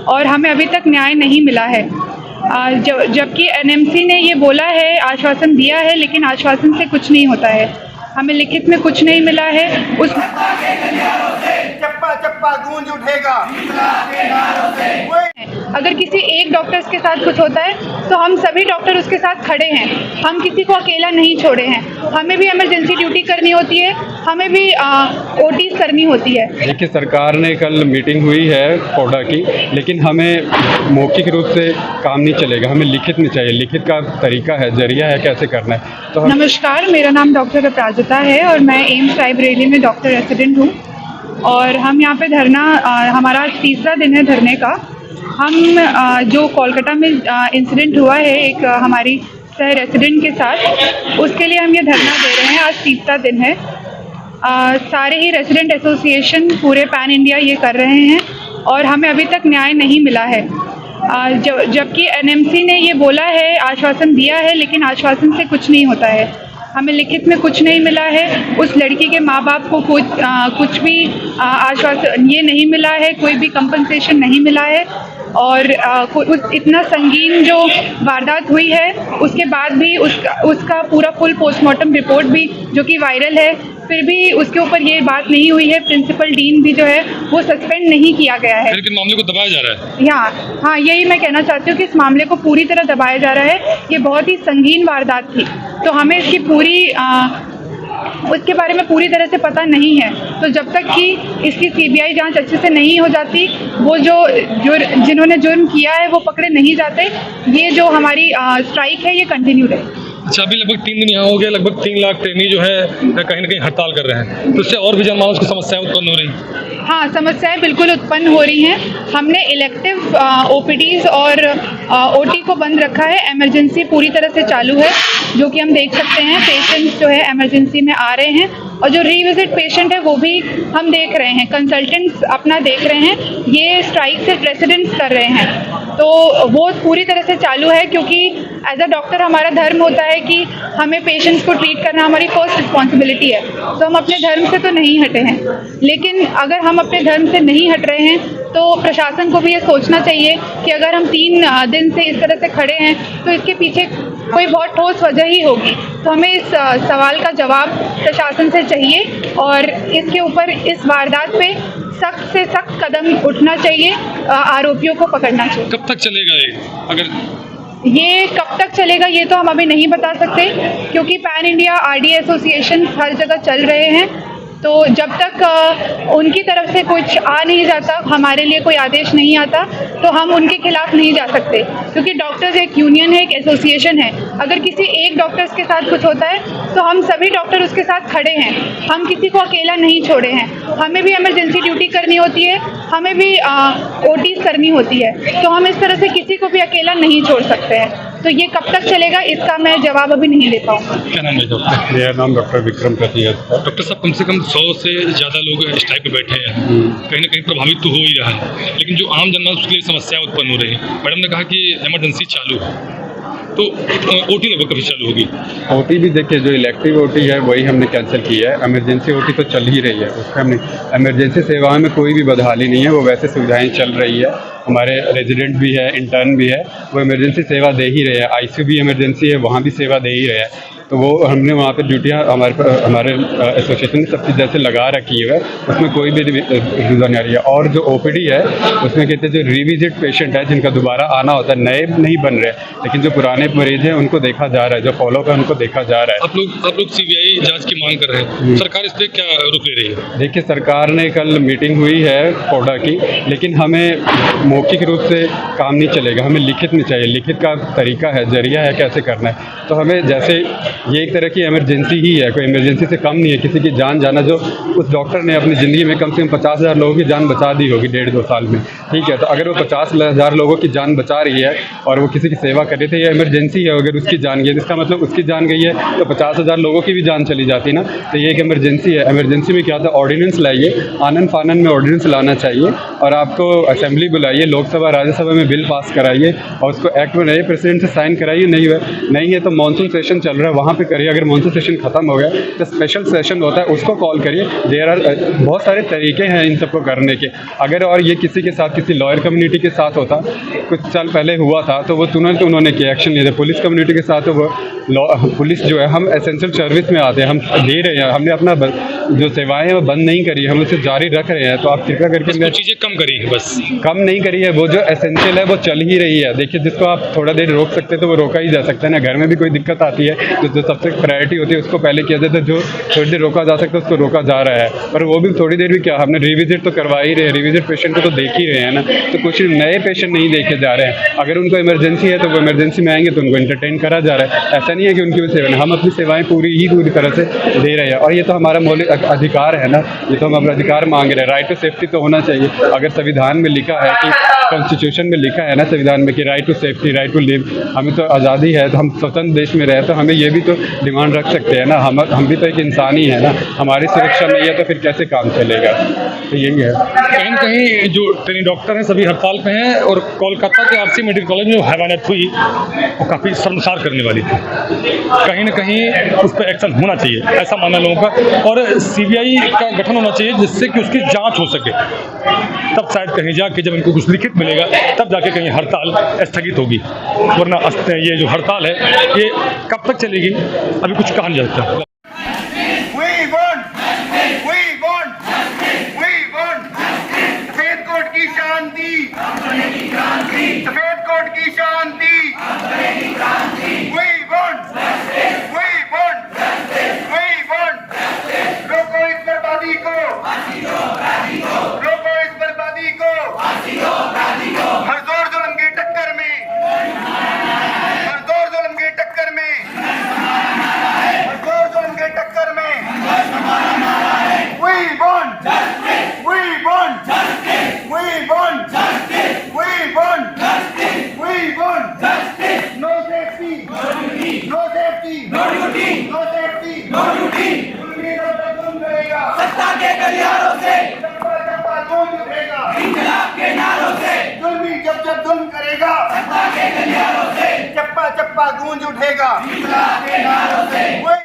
और हमें अभी तक न्याय नहीं मिला है। जबकि एनएमसी ने ये बोला है, आश्वासन दिया है, लेकिन आश्वासन से कुछ नहीं होता है। हमें लिखित में कुछ नहीं मिला है। उस चप्पा चप्पा गूंज उठेगा। अगर किसी एक डॉक्टर्स के साथ कुछ होता है तो हम सभी डॉक्टर उसके साथ खड़े हैं। हम किसी को अकेला नहीं छोड़े हैं। हमें भी इमरजेंसी ड्यूटी करनी होती है, हमें भी ओटीज करनी होती है। देखिए, सरकार ने कल मीटिंग हुई है कोटा की, लेकिन हमें मौखिक रूप से काम नहीं चलेगा, हमें लिखित में चाहिए। लिखित का तरीका है, जरिया है कैसे करना है। तो नमस्कार, मेरा नाम डॉक्टर अपराजिता है और मैं एम्स रायबरेली में डॉक्टर रेसिडेंट हूँ। और हम यहाँ पे धरना, हमारा तीसरा दिन है धरने का। हम जो कोलकाता में इंसिडेंट हुआ है एक हमारी सह रेसिडेंट के साथ, उसके लिए हम ये धरना दे रहे हैं। आज तीसरा दिन है। सारे ही रेसिडेंट एसोसिएशन पूरे पैन इंडिया ये कर रहे हैं और हमें अभी तक न्याय नहीं मिला है। जबकि एनएमसी ने ये बोला है, आश्वासन दिया है, लेकिन आश्वासन से कुछ नहीं होता है। हमें लिखित में कुछ नहीं मिला है। उस लड़की के माँ बाप को कुछ भी आश्वासन ये नहीं मिला है, कोई भी कंपनसेशन नहीं मिला है। और इतना संगीन जो वारदात हुई है उसके बाद भी उसका पूरा फुल पोस्टमार्टम रिपोर्ट भी जो कि वायरल है, फिर भी उसके ऊपर ये बात नहीं हुई है। प्रिंसिपल डीन भी जो है वो सस्पेंड नहीं किया गया है। लेकिन मामले को दबाया जा रहा है। हाँ, यही मैं कहना चाहती हूँ कि इस मामले को पूरी तरह दबाया जा रहा है। ये बहुत ही संगीन वारदात थी, तो हमें इसकी उसके बारे में पूरी तरह से पता नहीं है। तो जब तक कि इसकी सीबीआई जांच अच्छे से नहीं हो जाती, वो जिन्होंने जुर्म किया है वो पकड़े नहीं जाते, ये जो हमारी स्ट्राइक है ये कंटिन्यू रहे। अच्छा, अभी लगभग 3 दिन यहाँ हो गया, लगभग 3 लाख ट्रेनी जो है कहीं ना कहीं हड़ताल कर रहे हैं, तो उससे और भी जनमानस को समस्याएं उत्पन्न हो रही हैं। हाँ, समस्याएं बिल्कुल उत्पन्न हो रही हैं। हमने इलेक्टिव ओपीडीज और ओटी को बंद रखा है। इमरजेंसी पूरी तरह से चालू है, जो कि हम देख सकते हैं। पेशेंट्स जो है इमरजेंसी में आ रहे हैं और जो रीविजिट पेशेंट है वो भी हम देख रहे हैं। कंसल्टेंट्स अपना देख रहे हैं। ये स्ट्राइक से रेसिडेंट्स कर रहे हैं, तो वो पूरी तरह से चालू है, क्योंकि एज अ डॉक्टर हमारा धर्म होता है कि हमें पेशेंट्स को ट्रीट करना हमारी फर्स्ट रिस्पॉन्सिबिलिटी है। तो हम अपने धर्म से तो नहीं हटे हैं, लेकिन अगर हम अपने धर्म से नहीं हट रहे हैं तो प्रशासन को भी ये सोचना चाहिए कि अगर हम 3 दिन से इस तरह से खड़े हैं तो इसके पीछे कोई बहुत ठोस वजह ही होगी। तो हमें इस सवाल का जवाब प्रशासन से चाहिए और इसके ऊपर, इस वारदात पे सख्त से सख्त कदम उठना चाहिए, आरोपियों को पकड़ना चाहिए। कब तक चलेगा ये कब तक चलेगा ये तो हम अभी नहीं बता सकते, क्योंकि पैन इंडिया आरडी एसोसिएशन हर जगह चल रहे हैं। तो जब तक उनकी तरफ से कुछ आ नहीं जाता, हमारे लिए कोई आदेश नहीं आता, तो हम उनके खिलाफ नहीं जा सकते, क्योंकि डॉक्टर्स एक यूनियन है, एक एसोसिएशन है। अगर किसी एक डॉक्टर्स के साथ कुछ होता है तो हम सभी डॉक्टर उसके साथ खड़े हैं। हम किसी को अकेला नहीं छोड़े हैं। हमें भी इमरजेंसी ड्यूटी करनी होती है, हमें भी ओटीज करनी होती है, तो हम इस तरह से किसी को भी अकेला नहीं छोड़ सकते हैं। तो ये कब तक चलेगा इसका मैं जवाब अभी नहीं दे पाऊँगा। क्या नाम है डॉक्टर? मेरा नाम डॉक्टर विक्रम प्रतिहत। डॉक्टर साहब, कम से कम 100 से ज़्यादा लोग स्ट्राइक पे बैठे हैं, कहीं ना कहीं प्रभावित तो हो ही रहा है, लेकिन जो आम जनता उसके लिए समस्या उत्पन्न हो रही है। मैडम ने कहा कि इमरजेंसी चालू है, तो ओटी लगभग कभी चालू होगी? ओटी भी देखिए, जो इलेक्टिव ओटी है वही हमने कैंसिल की है। इमरजेंसी ओटी तो चल ही रही है, उसका हमने इमरजेंसी सेवाओं में कोई भी बदहाली नहीं है, वो वैसे सुविधाएं चल रही है। हमारे रेजिडेंट भी है, इंटर्न भी है, वो इमरजेंसी सेवा दे ही रहे हैं। आईसीयू भी इमरजेंसी है, वहाँ भी सेवा दे ही रहे हैं। तो वो हमने वहाँ पे ड्यूटियाँ हमारे एसोसिएशन ने सब चीज़ जैसे लगा रखी है, उसमें कोई भी रिजन नहीं आ रही है। और जो ओपीडी है उसमें कहते हैं जो रिविजिट पेशेंट है, जिनका दोबारा आना होता है, नए नहीं बन रहे, लेकिन जो पुराने मरीज हैं उनको देखा जा रहा है, जो फॉलो का उनको देखा जा रहा है। आप लोग सीबीआई जांच की मांग कर रहे हैं, सरकार इस पर क्या रुख ले रही है? देखिए, सरकार ने कल मीटिंग हुई है कोटा की, लेकिन हमें मौखिक रूप से काम नहीं चलेगा, हमें लिखित में चाहिए। लिखित का तरीका है, जरिया है कैसे करना है। तो हमें जैसे ये एक तरह की इमरजेंसी ही है, कोई इमरजेंसी से कम नहीं है। किसी की जान जाना, जो उस डॉक्टर ने अपनी ज़िंदगी में कम से कम 50,000 लोगों की जान बचा दी होगी 1.5-2 साल में, ठीक है। तो अगर वो 50,000 लोगों की जान बचा रही है और वो किसी की सेवा कर रही थी, या इमरजेंसी है, अगर उसकी जान गई, इसका मतलब उसकी जान गई है तो 50,000 लोगों की भी जान चली जाती ना। तो ये एक इमरजेंसी है। इमरजेंसी में क्या होता है, ऑर्डिनेंस लाइए, आनन फानन में ऑर्डिनेंस लाना चाहिए, और आपको असेंबली बुलाइए, लोकसभा राज्यसभा में बिल पास कराइए और उसको एक्ट बनाइए, प्रेसिडेंट से साइन कराइए। नहीं है तो मानसून सेशन चल रहा है, वहाँ पे करिए। अगर मॉनसून सेशन ख़त्म हो गया तो स्पेशल सेशन होता है, उसको कॉल करिए। देयर आर बहुत सारे तरीके हैं इन सबको करने के। अगर और ये किसी के साथ, किसी लॉयर कम्युनिटी के साथ होता, कुछ साल पहले हुआ था, तो वो तुरंत उन्होंने किया, एक्शन लिए थे। पुलिस कम्युनिटी के साथ तो वो पुलिस जो है, हम एसेंशियल सर्विस में आते हैं, हम दे रहे हैं, हमने अपना जो सेवाएं हैं वो बंद नहीं करी, हम उसे जारी रख रहे हैं। तो आप कृपया करके कुछ चीज़ें कम करी है, बस कम नहीं करी है, वो जो एसेंशियल है वो चल ही रही है। देखिए, जिसको आप थोड़ा देर रोक सकते हैं तो वो रोका ही जा सकता है ना। घर में भी कोई दिक्कत आती है तो जो सबसे प्रायोरिटी होती है उसको पहले किया जाता है, जो थोड़ी देर रोका जा सकता है उसको रोका जा रहा है। पर वो भी थोड़ी देर भी क्या, हमने रिविजिट तो करवा ही रहे हैं, रिविजिट पेशेंट को तो देख ही रहे हैं ना। तो कुछ नए पेशेंट नहीं देखे जा रहे हैं। अगर उनको इमरजेंसी है तो वो इमरजेंसी में आएंगे तो उनको एंटरटेन करा जा रहा है। ऐसा नहीं है कि उनकी भी सेवा, हम अपनी सेवाएं पूरी तरह से दे रहे हैं। और ये तो हमारा मौलिक अधिकार है ना, ये तो हम अपना अधिकार मांग रहे हैं। राइट टू सेफ्टी तो होना चाहिए। अगर संविधान में लिखा है कि, कॉन्स्टिट्यूशन में लिखा है ना संविधान में कि right to safety, right to live, हमें तो आज़ादी है, तो हम स्वतंत्र देश में रहे, तो हमें ये भी तो डिमांड रख सकते हैं ना। हम भी तो एक इंसान ही है ना। हमारी सुरक्षा नहीं है तो फिर कैसे काम चलेगा। तो यही है। कहीं न कहीं जो ट्रेनिंग डॉक्टर हैं सभी हड़ताल पे हैं, और कोलकाता के आरसी मेडिकल कॉलेज में जो हैवानियत हुई वो काफ़ी शर्मसार करने वाली थी। कहीं न कहीं उस पर एक्शन होना चाहिए, ऐसा मानना लोगों का। और सीबीआई का गठन होना चाहिए जिससे कि उसकी जांच हो सके। तब शायद कहीं जाके जब इनको कुछ लिखित मिलेगा तब जाके कहीं हड़ताल स्थगित होगी, वरना ये जो हड़ताल है ये कब तक चलेगी अभी कुछ कहा नहीं जा सकता। सफेद कोट की शांति, सफेद कोट की शांति। रोको इस बर्बादी को, रोको इस बर्बादी को। हरदौर जुल्म की टक्कर में, हरदौर जुल्म की टक्कर में, हरदौर जुल्म की टक्कर में। We want justice. We want justice. We want justice. We want justice. We want justice. No safety. No duty. No safety. No duty. No safety. No duty. जुल्मी डॉक्टर तुम करेगा सत्ता के गलियारों से, चप्पा चप्पा गूंज उठेगा इंकलाब के नारों से। जुल्मी जब जुल्म करेगा सत्ता के गलियारों से, चप्पा चप्पा गूंज उठेगा इंकलाब के नारों से।